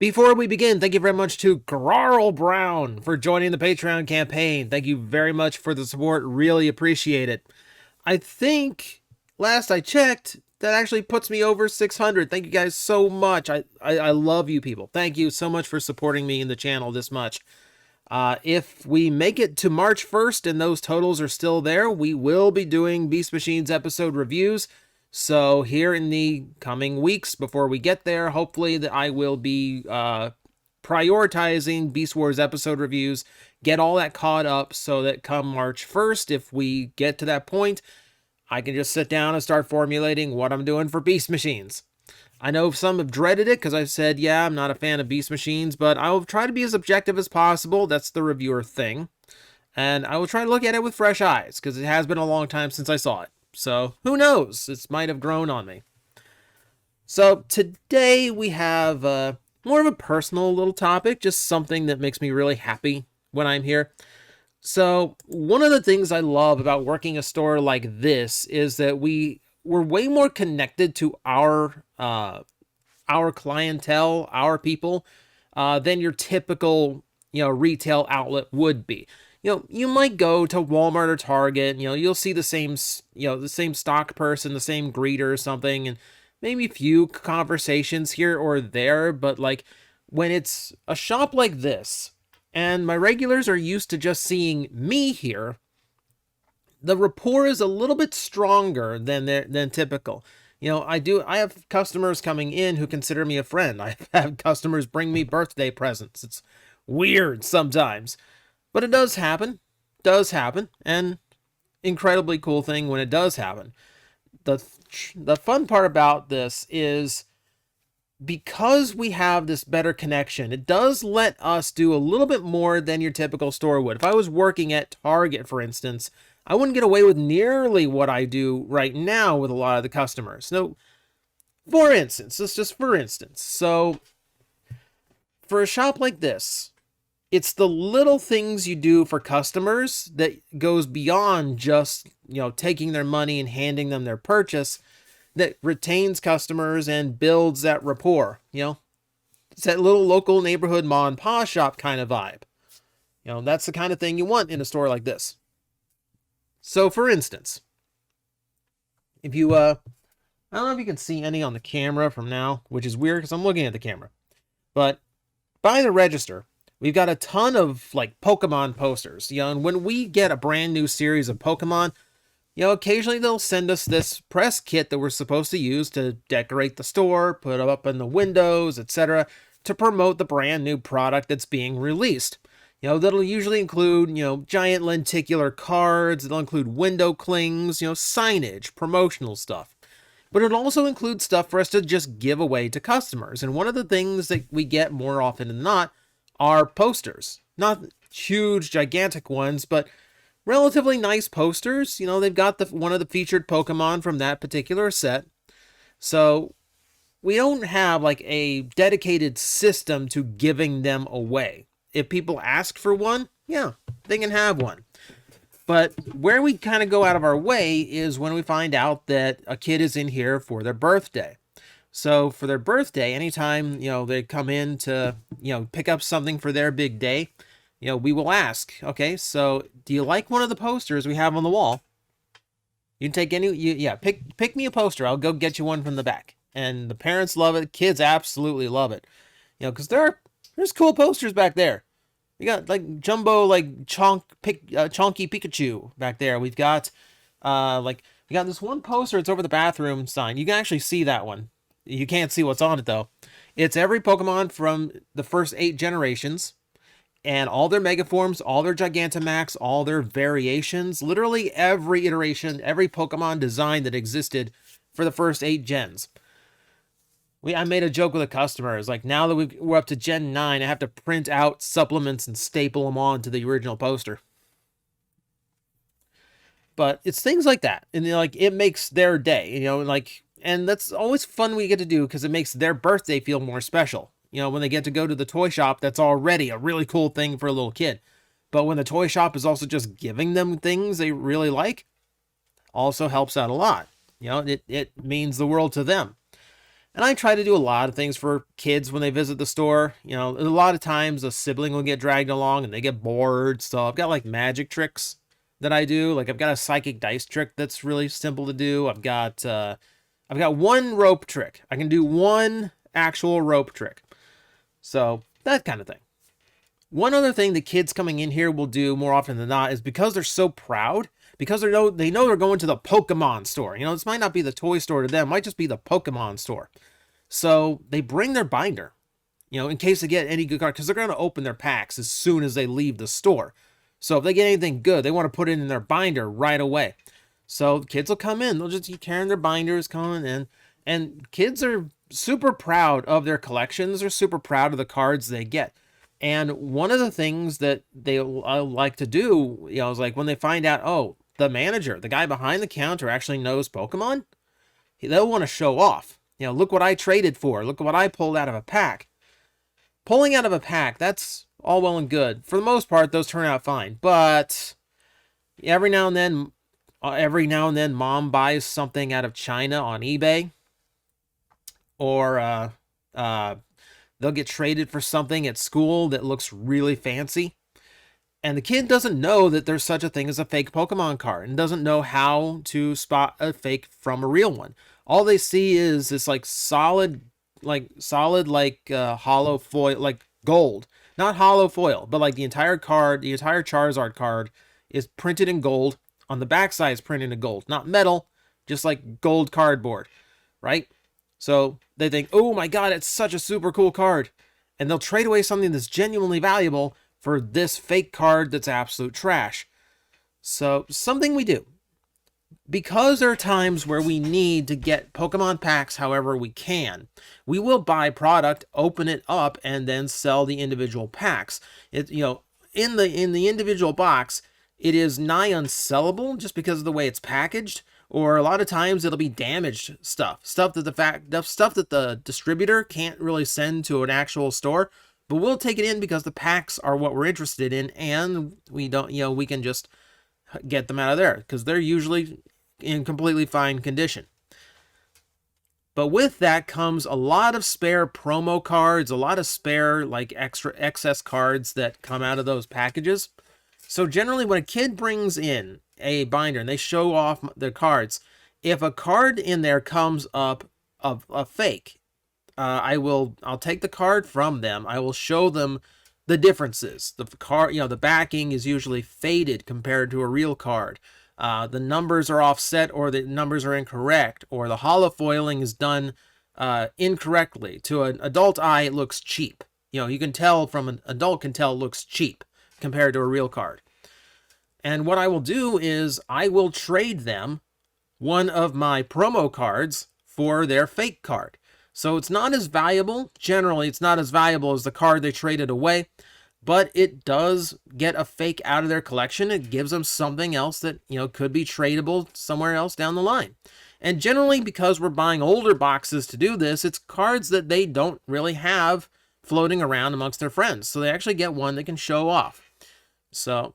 Before we begin, thank you very much to Grarl Brown for joining the Patreon campaign. Thank you very much for the support. Really appreciate it. I think, last I checked, that actually puts me over 600. Thank you guys so much. I love you people. Thank you so much for supporting me in the channel this much. If we make it to March 1st and those totals are still there, we will be doing Beast Machines episode reviews. So here in the coming weeks before we get there, hopefully that I will be prioritizing Beast Wars episode reviews, get all that caught up so that come March 1st, if we get to that point, I can just sit down and start formulating what I'm doing for Beast Machines. I know some have dreaded it because I've said, yeah, I'm not a fan of Beast Machines, but I'll try to be as objective as possible. That's the reviewer thing. And I will try to look at it with fresh eyes because it has been a long time since I saw it. So who knows? It might have grown on me. So today we have more of a personal little topic, just something that makes me really happy when I'm here. So one of the things I love about working a store like this is that we're way more connected to our clientele, our people, than your typical, retail outlet would be. You might go to Walmart or Target, you'll see the same stock person, the same greeter or something, and maybe a few conversations here or there, but like when it's a shop like this, and my regulars are used to just seeing me here, the rapport is a little bit stronger than typical. I have customers coming in who consider me a friend. I have customers bring me birthday presents. It's weird sometimes. But it does happen, and incredibly cool thing when it does happen. The fun part about this is because we have this better connection, it does let us do a little bit more than your typical store would. If I was working at Target, for instance, I wouldn't get away with nearly what I do right now with a lot of the customers. So, for instance, So, for a shop like this, it's the little things you do for customers that goes beyond just, taking their money and handing them their purchase that retains customers and builds that rapport. It's that little local neighborhood mom and pop shop kind of vibe. That's the kind of thing you want in a store like this. So for instance, if you, I don't know if you can see any on the camera from now, which is weird because I'm looking at the camera, but by the register, we've got a ton of like Pokemon posters, and when we get a brand new series of Pokemon, occasionally they'll send us this press kit that we're supposed to use to decorate the store, put up in the windows, etc., to promote the brand new product that's being released. That'll usually include, giant lenticular cards, it'll include window clings, signage, promotional stuff. But it'll also include stuff for us to just give away to customers. And one of the things that we get more often than not are posters. Not huge, gigantic ones, but relatively nice posters. They've got one of the featured Pokemon from that particular set. So we don't have like a dedicated system to giving them away. If people ask for one, yeah, they can have one. But where we kind of go out of our way is when we find out that a kid is in here for their birthday. So for their birthday, anytime, they come in to, pick up something for their big day, we will ask, okay, so do you like one of the posters we have on the wall? You can take pick me a poster. I'll go get you one from the back. And the parents love it. Kids absolutely love it. Because there's cool posters back there. We got like jumbo, like chonky Pikachu back there. We've got we got this one poster. It's over the bathroom sign. You can actually see that one. You can't see what's on it though. It's every Pokemon from the first 8 generations, and all their Mega Forms, all their Gigantamax, all their variations. Literally every iteration, every Pokemon design that existed for the first 8 gens. I made a joke with a customer. It's like, now that we're up to Gen 9, I have to print out supplements and staple them onto the original poster. But it's things like that. And it makes their day. And that's always fun we get to do because it makes their birthday feel more special. When they get to go to the toy shop, that's already a really cool thing for a little kid. But when the toy shop is also just giving them things they really like, also helps out a lot. It means the world to them. And I try to do a lot of things for kids when they visit the store. A lot of times a sibling will get dragged along and they get bored. So I've got like magic tricks that I do. Like I've got a psychic dice trick that's really simple to do. I've got one rope trick. I can do one actual rope trick. So that kind of thing. One other thing the kids coming in here will do more often than not is because they're so proud, because they know they're going to the Pokemon store. This might not be the toy store to them, it might just be the Pokemon store. So they bring their binder, in case they get any good card, because they're going to open their packs as soon as they leave the store. So if they get anything good, they want to put it in their binder right away. So kids will come in, they'll just be carrying their binders coming in, and kids are super proud of their collections. They're super proud of the cards they get. And one of the things that they like to do, is like when they find out, oh, the manager, the guy behind the counter actually knows Pokemon, they'll want to show off. Look what I traded for. Look what I pulled out of a pack. Pulling out of a pack, that's all well and good. For the most part, those turn out fine. But every now and then, mom buys something out of China on eBay, or they'll get traded for something at school that looks really fancy. And the kid doesn't know that there's such a thing as a fake Pokemon card and doesn't know how to spot a fake from a real one. All they see is this solid hollow foil, like gold. Not hollow foil, but like the entire Charizard card is printed in gold. On the backside is printed in gold. Not metal, just like gold cardboard, right? So they think, oh my god, it's such a super cool card. And they'll trade away something that's genuinely valuable for this fake card that's absolute trash. So something we do. Because there are times where we need to get Pokemon packs however we can, we will buy product, open it up, and then sell the individual packs. In the individual box, it is nigh unsellable just because of the way it's packaged. Or a lot of times it'll be damaged stuff that the distributor can't really send to an actual store, but we'll take it in because the packs are what we're interested in, and we can just get them out of there because they're usually in completely fine condition. But with that comes a lot of spare promo cards, a lot of spare extra excess cards that come out of those packages. So generally when a kid brings in a binder and they show off their cards, if a card in there comes up of a fake, I'll take the card from them. I will show them the differences. The card, the backing is usually faded compared to a real card. The numbers are offset, or the numbers are incorrect, or the holofoiling is done incorrectly. To an adult eye, it looks cheap. You can tell from an adult can tell it looks cheap compared to a real card. And what I will do is I will trade them one of my promo cards for their fake card. So it's not as valuable. Generally, it's not as valuable as the card they traded away, but it does get a fake out of their collection. It gives them something else that, could be tradable somewhere else down the line. And generally, because we're buying older boxes to do this, it's cards that they don't really have floating around amongst their friends. So they actually get one they can show off. So,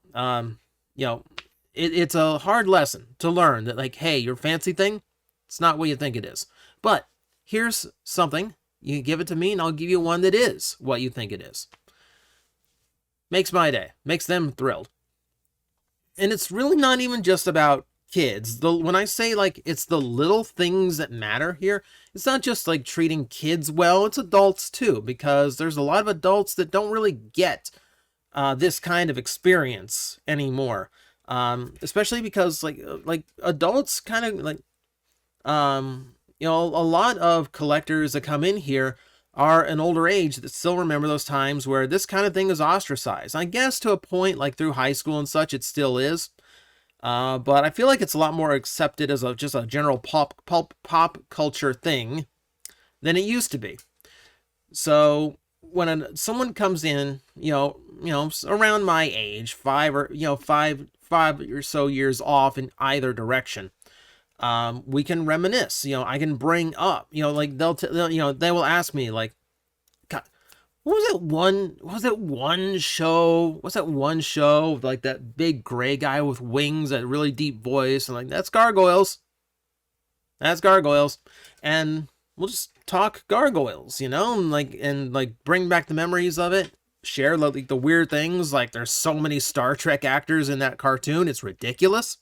it's a hard lesson to learn that, hey, your fancy thing, it's not what you think it is. But here's something. You give it to me and I'll give you one that is what you think it is. Makes my day. Makes them thrilled. And it's really not even just about kids. When I say it's the little things that matter here, it's not just treating kids well, it's adults too, because there's a lot of adults that don't really get this kind of experience anymore. Especially because adults kind of a lot of collectors that come in here are an older age that still remember those times where this kind of thing is ostracized. I guess to a point through high school and such, it still is. But I feel like it's a lot more accepted as just a general pop culture thing than it used to be. So when someone comes in, around my age, five or so years off in either direction, We can reminisce. I can bring up. Like they will ask me like, God, what was that one? What was that one show? What's that one show with like that big gray guy with wings, that really deep voice, and like that's Gargoyles. That's Gargoyles, and we'll just talk Gargoyles, and like bring back the memories of it. Share like the weird things. Like there's so many Star Trek actors in that cartoon, it's ridiculous.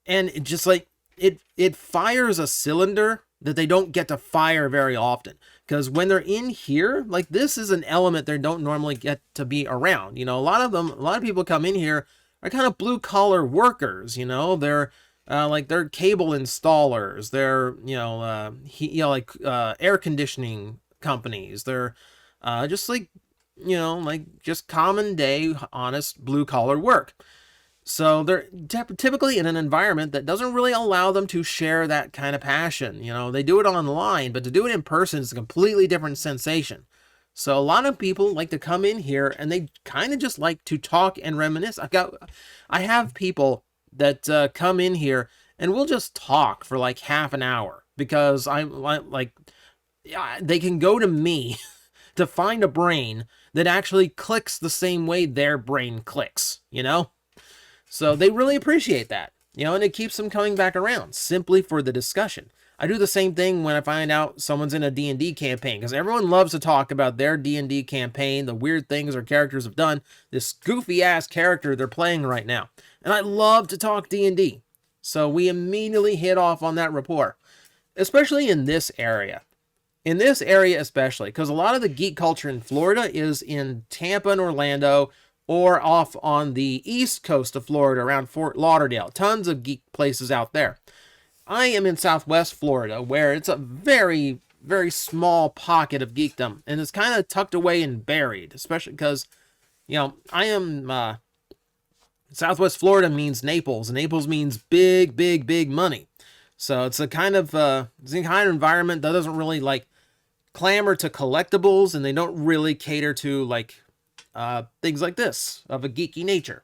And it just like it fires a cylinder that they don't get to fire very often, because when they're in here, like this is an element they don't normally get to be around. A lot of people come in here are kind of blue collar workers. They're like they're cable installers, they're like air conditioning companies, they're just like like just common day honest blue collar work. So they're typically in an environment that doesn't really allow them to share that kind of passion. They do it online, but to do it in person is a completely different sensation. So a lot of people like to come in here and they kind of just like to talk and reminisce. I have people that come in here and we'll just talk for like half an hour, because I'm like they can go to me to find a brain that actually clicks the same way their brain clicks. So they really appreciate that, and it keeps them coming back around simply for the discussion. I do the same thing when I find out someone's in a D&D campaign, because everyone loves to talk about their D&D campaign, the weird things their characters have done, this goofy-ass character they're playing right now. And I love to talk D&D. So we immediately hit off on that rapport, especially in this area. In this area especially, because a lot of the geek culture in Florida is in Tampa and Orlando, or off on the east coast of Florida around Fort Lauderdale. Tons of geek places out there. I am in Southwest Florida, where it's a very, very small pocket of geekdom, and it's kind of tucked away and buried, especially because, I am, Southwest Florida means Naples, and Naples means big, big, big money. So it's a kind of environment that doesn't really, like, clamor to collectibles, and they don't really cater to, like, things like this of a geeky nature.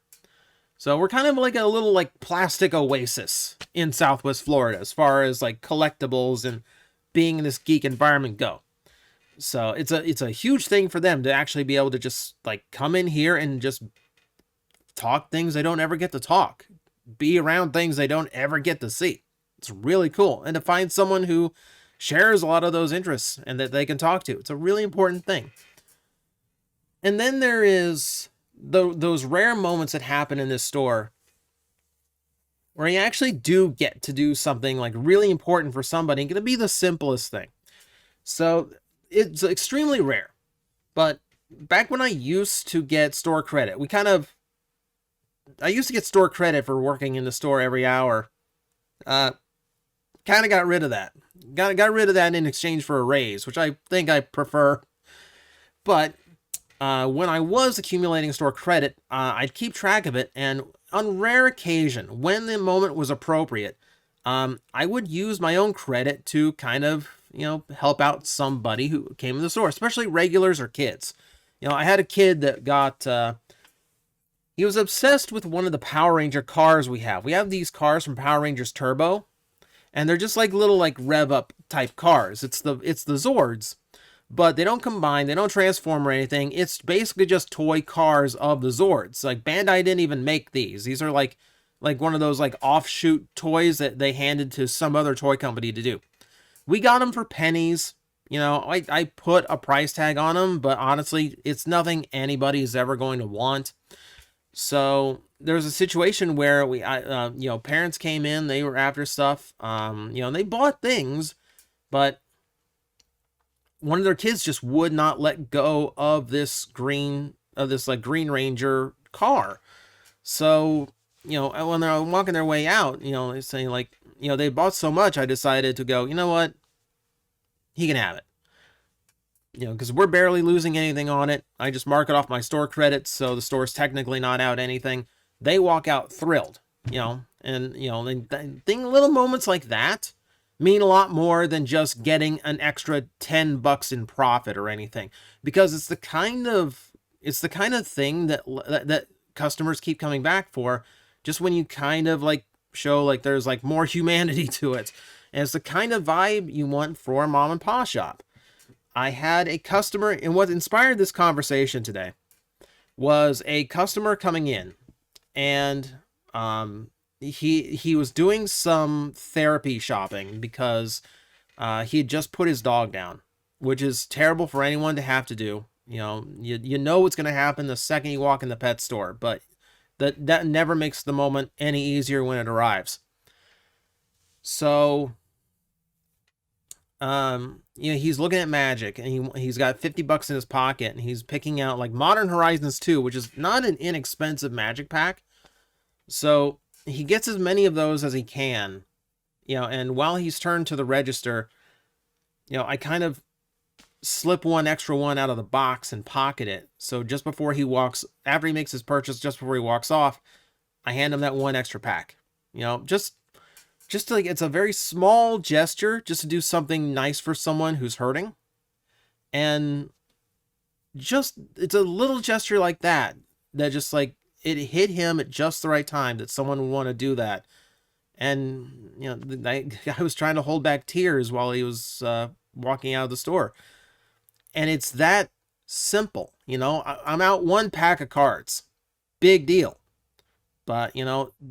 So we're kind of like a little like plastic oasis in Southwest Florida as far as like collectibles and being in this geek environment go. So it's a huge thing for them to actually be able to just like come in here and just talk things they don't ever get to talk, be around things they don't ever get to see. It's really cool. And to find someone who shares a lot of those interests and that they can talk to, it's a really important thing. And then there is those rare moments that happen in this store where you actually do get to do something like really important for somebody. It's going to be the simplest thing. So it's extremely rare. But back when I used to get store credit, I used to get store credit for working in the store every hour. Kind of got rid of that. Got rid of that in exchange for a raise, which I think I prefer. But when I was accumulating store credit, I'd keep track of it, and on rare occasion, when the moment was appropriate, I would use my own credit to kind of, help out somebody who came in the store, especially regulars or kids. I had a kid that got, he was obsessed with one of the Power Ranger cars we have. We have these cars from Power Rangers Turbo, and they're just like little like rev up type cars. It's the Zords. But they don't combine, they don't transform or anything. It's basically just toy cars of the Zords. Like Bandai didn't even make these. These are like one of those like offshoot toys that they handed to some other toy company to do. We got them for pennies. I put a price tag on them, but honestly, it's nothing anybody's ever going to want. So there's a situation where parents came in, they were after stuff. They bought things, but one of their kids just would not let go of this Green Ranger car. So, when they're walking their way out, they're saying like, they bought so much, I decided to go, you know what? He can have it. Because we're barely losing anything on it. I just mark it off my store credits, so the store's technically not out anything. They walk out thrilled, and, little moments like that mean a lot more than just getting an extra $10 in profit or anything, because it's the kind of thing that customers keep coming back for, just when you kind of like show like there's like more humanity to it. And it's the kind of vibe you want for a mom and pop shop. I had a customer, and what inspired this conversation today was a customer coming in, and he was doing some therapy shopping because he had just put his dog down, which is terrible for anyone to have to do. You know what's going to happen the second you walk in the pet store, but that never makes the moment any easier when it arrives. So, he's looking at Magic, and he's got $50 in his pocket, and he's picking out like Modern Horizons 2, which is not an inexpensive Magic pack. So he gets as many of those as he can, and while he's turned to the register, I kind of slip one extra one out of the box and pocket it. So just before he walks, after he makes his purchase, just before he walks off, I hand him that one extra pack. Just like, it's a very small gesture just to do something nice for someone who's hurting. And it's a little gesture like that just like, it hit him at just the right time that someone would want to do that. And, I was trying to hold back tears while he was walking out of the store. And it's that simple, I'm out one pack of cards. Big deal. But,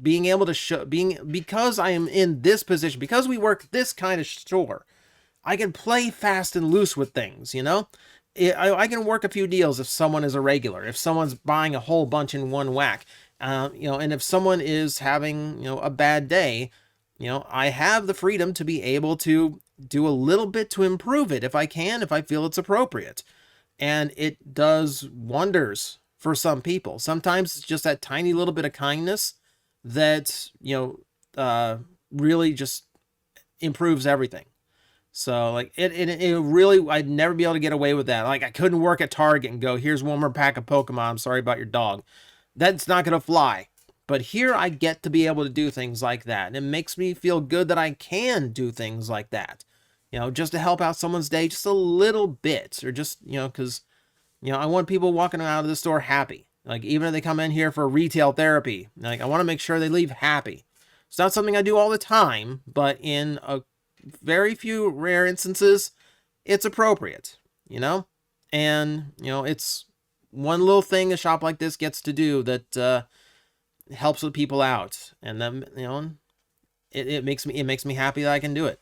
being able to because I am in this position, because we work this kind of store, I can play fast and loose with things, I can work a few deals if someone is a regular, if someone's buying a whole bunch in one whack, and if someone is having, a bad day, I have the freedom to be able to do a little bit to improve it if I feel it's appropriate. And it does wonders for some people. Sometimes it's just that tiny little bit of kindness that, really just improves everything. So like it really, I'd never be able to get away with that. Like I couldn't work at Target and go, here's one more pack of Pokemon. I'm sorry about your dog. That's not going to fly. But here I get to be able to do things like that. And it makes me feel good that I can do things like that, just to help out someone's day just a little bit, or just, because, I want people walking out of the store happy. Like even if they come in here for retail therapy, like I want to make sure they leave happy. It's not something I do all the time, but in a very few rare instances, it's appropriate, and, it's one little thing a shop like this gets to do that helps with people out. And then, it makes me happy that I can do it.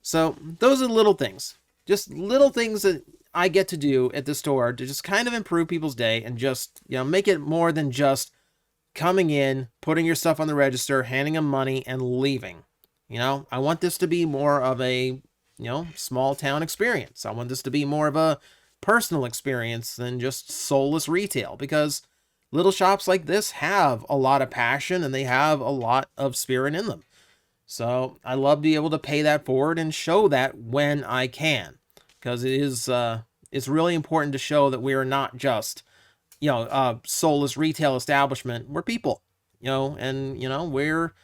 So those are little things, just little things that I get to do at the store to just kind of improve people's day and just, make it more than just coming in, putting your stuff on the register, handing them money and leaving. I want this to be more of a, small town experience. I want this to be more of a personal experience than just soulless retail, because little shops like this have a lot of passion and they have a lot of spirit in them. So I love to be able to pay that forward and show that when I can, because it's really important to show that we are not just, a soulless retail establishment. We're people, and, we're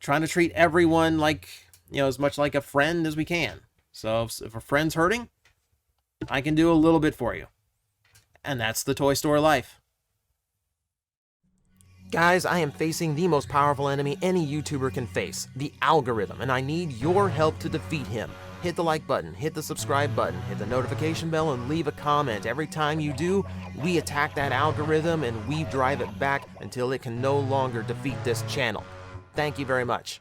trying to treat everyone like, as much like a friend as we can. So if a friend's hurting, I can do a little bit for you. And that's the toy store life. Guys, I am facing the most powerful enemy any YouTuber can face, the algorithm, and I need your help to defeat him. Hit the like button, hit the subscribe button, hit the notification bell, and leave a comment. Every time you do, we attack that algorithm and we drive it back until it can no longer defeat this channel. Thank you very much.